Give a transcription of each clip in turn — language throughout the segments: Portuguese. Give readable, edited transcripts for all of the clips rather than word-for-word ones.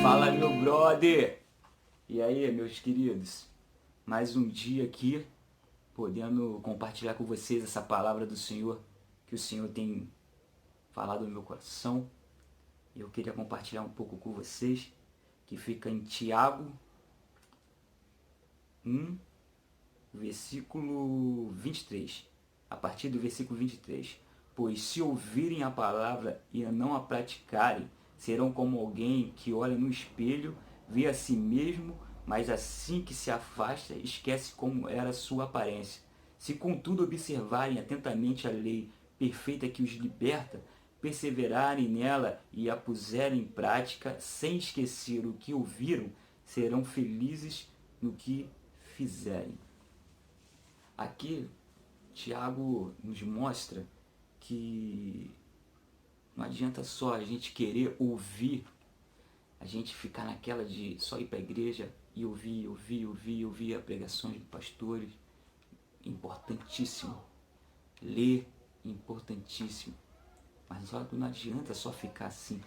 Fala, meu brother! E aí, meus queridos? Mais um dia aqui, podendo compartilhar com vocês essa palavra do Senhor, que o Senhor tem falado no meu coração. E eu queria compartilhar um pouco com vocês, que fica em Tiago 1, versículo 23. A partir do versículo 23. Pois se ouvirem a palavra e não a praticarem, serão como alguém que olha no espelho, vê a si mesmo, mas assim que se afasta, esquece como era a sua aparência. Se contudo observarem atentamente a lei perfeita que os liberta, perseverarem nela e a puserem em prática, sem esquecer o que ouviram, serão felizes no que fizerem. Aqui, Tiago nos mostra que não adianta só a gente querer ouvir, a gente ficar naquela de só ir para a igreja e ouvir a pregação de pastores. Importantíssimo. Ler, importantíssimo. Mas não adianta só ficar assim.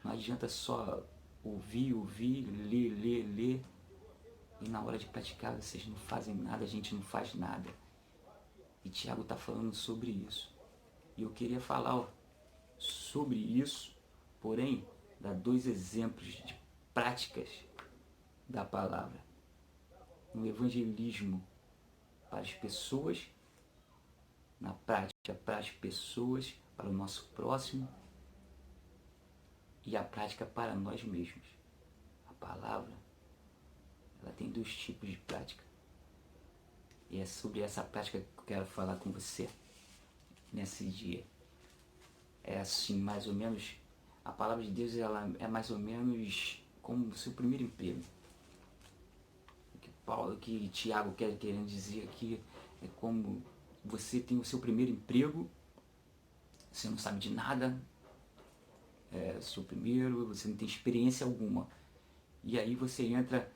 Não adianta só ouvir, ler. E na hora de praticar vocês não fazem nada, a gente não faz nada. E Tiago está falando sobre isso. E eu queria falar sobre isso, porém, dar dois exemplos de práticas da palavra. No evangelismo para as pessoas, na prática para as pessoas, para o nosso próximo, e a prática para nós mesmos. A palavra, ela tem dois tipos de prática. E é sobre essa prática que eu quero falar com você nesse dia. É assim, mais ou menos, a palavra de Deus, ela é mais ou menos como o seu primeiro emprego. O que Tiago querendo dizer aqui é como você tem o seu primeiro emprego, você não sabe de nada, é o seu primeiro, você não tem experiência alguma. E aí você entra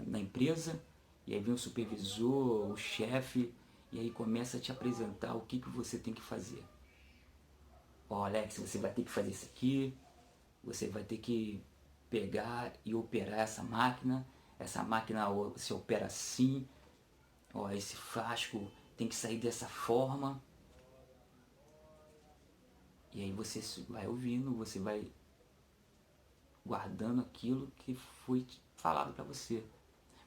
na empresa, e aí vem o supervisor, o chefe, e aí começa a te apresentar o que você tem que fazer. Ó, Alex, você vai ter que fazer isso aqui, você vai ter que pegar e operar essa máquina se opera assim, ó, esse frasco tem que sair dessa forma. E aí você vai ouvindo, você vai guardando aquilo que foi falado para você.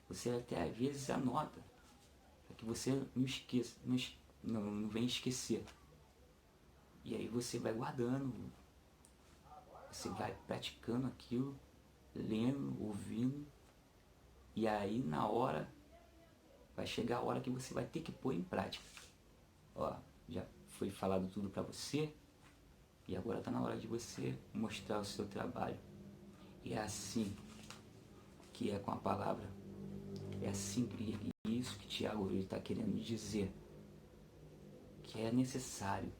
Você até às vezes anota, para que você não esqueça, não venha esquecer. E aí você vai guardando, você vai praticando aquilo, lendo, ouvindo, e aí na hora, vai chegar a hora que você vai ter que pôr em prática. Ó, já foi falado tudo para você, e agora está na hora de você mostrar o seu trabalho. E é assim que é com a palavra. É assim que isso que Tiago está querendo dizer. Que é necessário.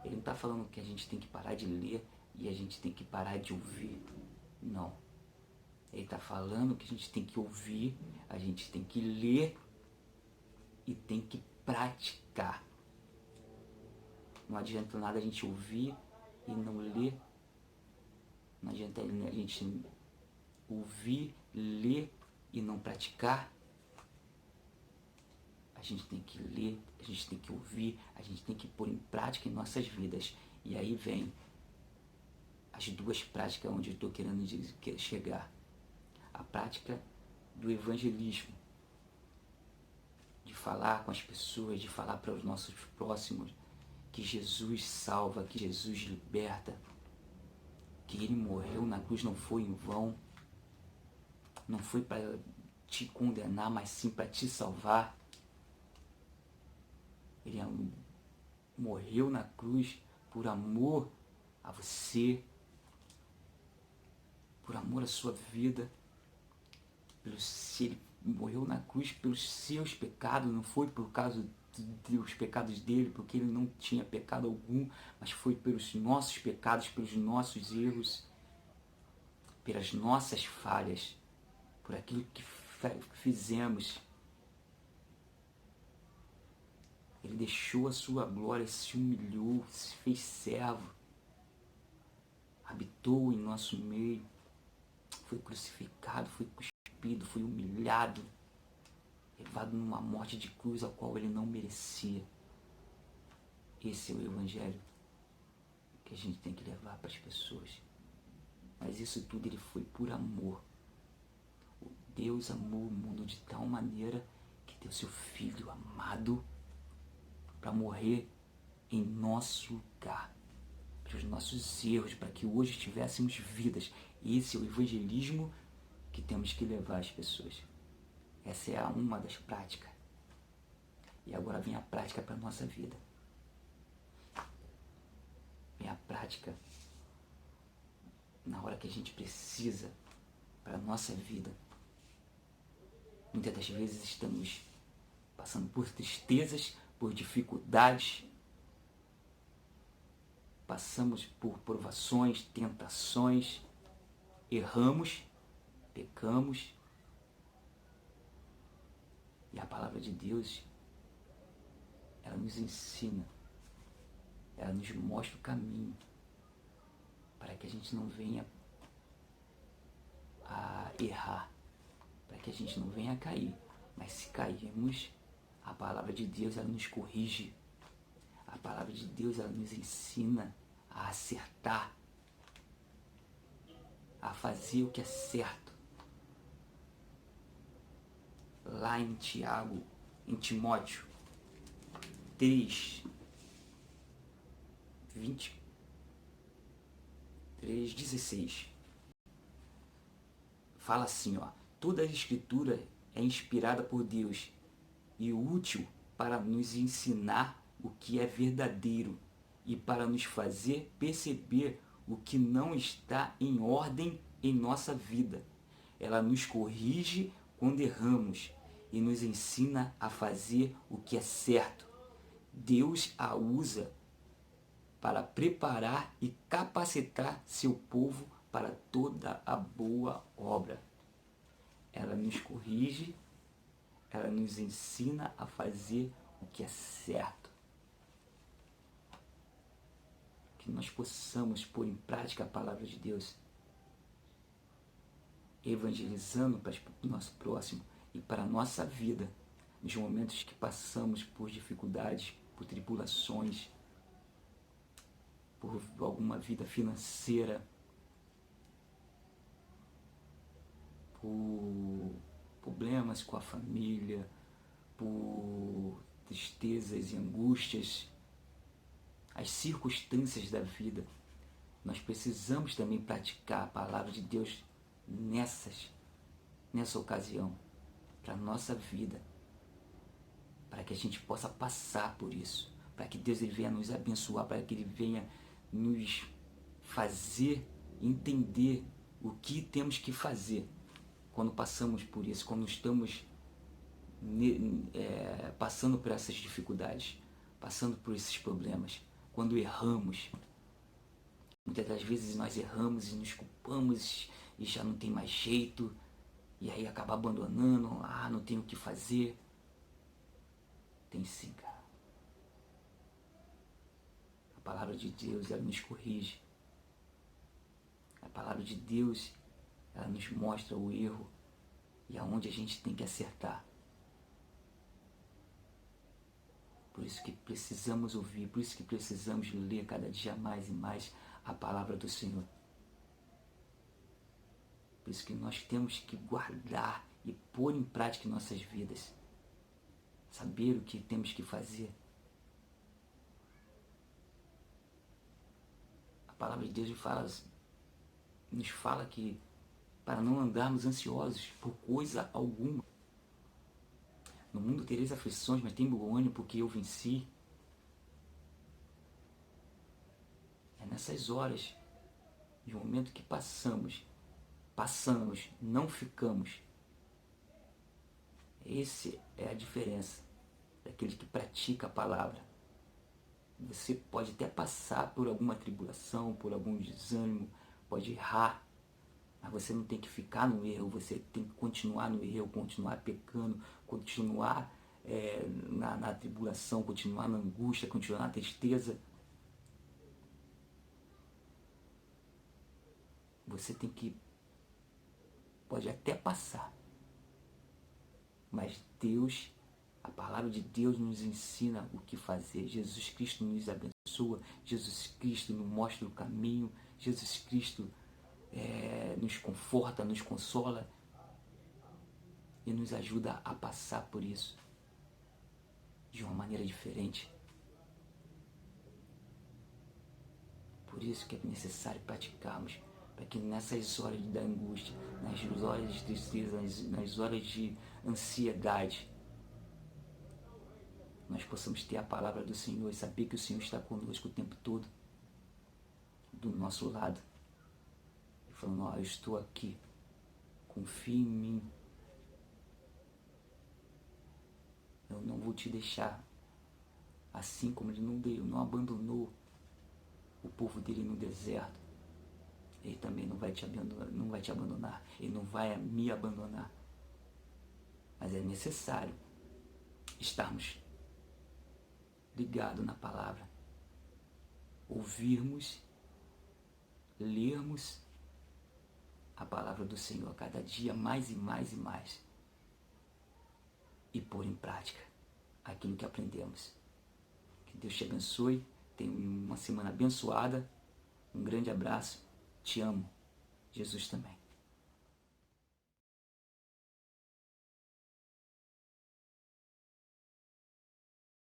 Ele não está falando que a gente tem que parar de ler e a gente tem que parar de ouvir. Não. Ele está falando que a gente tem que ouvir, a gente tem que ler e tem que praticar. Não adianta nada a gente ouvir e não ler. Não adianta a gente ouvir, ler e não praticar. A gente tem que ler, a gente tem que ouvir, a gente tem que pôr em prática em nossas vidas. E aí vem as duas práticas onde eu estou querendo chegar. A prática do evangelismo, de falar com as pessoas, de falar para os nossos próximos que Jesus salva, que Jesus liberta, que Ele morreu na cruz, não foi em vão, não foi para te condenar, mas sim para te salvar. Ele morreu na cruz por amor a você, por amor à sua vida. Ele morreu na cruz pelos seus pecados, não foi por causa dos pecados dele, porque ele não tinha pecado algum, mas foi pelos nossos pecados, pelos nossos erros, pelas nossas falhas, por aquilo que fizemos. Ele deixou a sua glória, se humilhou, se fez servo. habitou em nosso meio, foi crucificado, foi cuspido, foi humilhado, levado numa morte de cruz a qual ele não merecia. Esse é o Evangelho que a gente tem que levar para as pessoas. Mas isso tudo ele foi por amor. Deus amou o mundo de tal maneira que deu seu Filho amado para morrer em nosso lugar, pelos nossos erros, para que hoje tivéssemos vidas. Esse é o evangelismo que temos que levar às pessoas. Essa é uma das práticas. E agora vem a prática para a nossa vida. Vem a prática na hora que a gente precisa para a nossa vida. Muitas das vezes estamos passando por tristezas, por dificuldades, passamos por provações, tentações, erramos, pecamos. E a palavra de Deus, ela nos ensina, ela nos mostra o caminho para que a gente não venha a errar, para que a gente não venha a cair. Mas se cairmos, a palavra de Deus, ela nos corrige. A palavra de Deus, ela nos ensina a acertar, a fazer o que é certo. Lá em Tiago, em Timóteo 3, 16, fala assim, ó: toda a escritura é inspirada por Deus e útil para nos ensinar o que é verdadeiro e para nos fazer perceber o que não está em ordem em nossa vida. Ela nos corrige quando erramos e nos ensina a fazer o que é certo. Deus a usa para preparar e capacitar seu povo para toda a boa obra. Ela nos corrige, ela nos ensina a fazer o que é certo. Que nós possamos pôr em prática a palavra de Deus, evangelizando para o nosso próximo e para a nossa vida, nos momentos que passamos por dificuldades, por tribulações, por alguma vida financeira, por problemas com a família, por tristezas e angústias, as circunstâncias da vida. Nós precisamos também praticar a palavra de Deus nessa ocasião, para a nossa vida, para que a gente possa passar por isso, para que Deus ele venha nos abençoar, para que Ele venha nos fazer entender o que temos que fazer quando passamos por isso, quando estamos passando por essas dificuldades, passando por esses problemas, quando erramos. Muitas das vezes nós erramos e nos culpamos e já não tem mais jeito, e aí acaba abandonando, não tenho o que fazer. Tem sim, cara. A palavra de Deus, ela nos corrige. A palavra de Deus, ela nos mostra o erro e aonde a gente tem que acertar. Por isso que precisamos ouvir, por isso que precisamos ler cada dia mais e mais a palavra do Senhor. Por isso que nós temos que guardar e pôr em prática em nossas vidas. Saber o que temos que fazer. A palavra de Deus nos fala que para não andarmos ansiosos por coisa alguma. No mundo tereis aflições, mas tem bom ânimo porque eu venci. É nessas horas, no momento que passamos, não ficamos. Essa é a diferença daquele que pratica a palavra. Você pode até passar por alguma tribulação, por algum desânimo, pode errar, mas você não tem que ficar no erro, você tem que continuar no erro, continuar pecando, continuar na tribulação, continuar na angústia, continuar na tristeza. você tem que, pode até passar, mas Deus, a palavra de Deus nos ensina o que fazer. Jesus Cristo nos abençoa, Jesus Cristo nos mostra o caminho, Jesus Cristo nos conforta, nos consola e nos ajuda a passar por isso de uma maneira diferente. Por isso que é necessário praticarmos, para que nessas horas da angústia, nas horas de tristeza, nas horas de ansiedade, nós possamos ter a palavra do Senhor e saber que o Senhor está conosco o tempo todo, do nosso lado, falando, ó, eu estou aqui, confie em mim, eu não vou te deixar, assim como ele não abandonou o povo dele no deserto, ele também não vai te abandonar, ele não vai me abandonar, mas é necessário estarmos ligados na palavra, ouvirmos, lermos a palavra do Senhor cada dia mais e mais e mais e pôr em prática aquilo que aprendemos. Que Deus te abençoe, tenha uma semana abençoada, um grande abraço, te amo, Jesus também.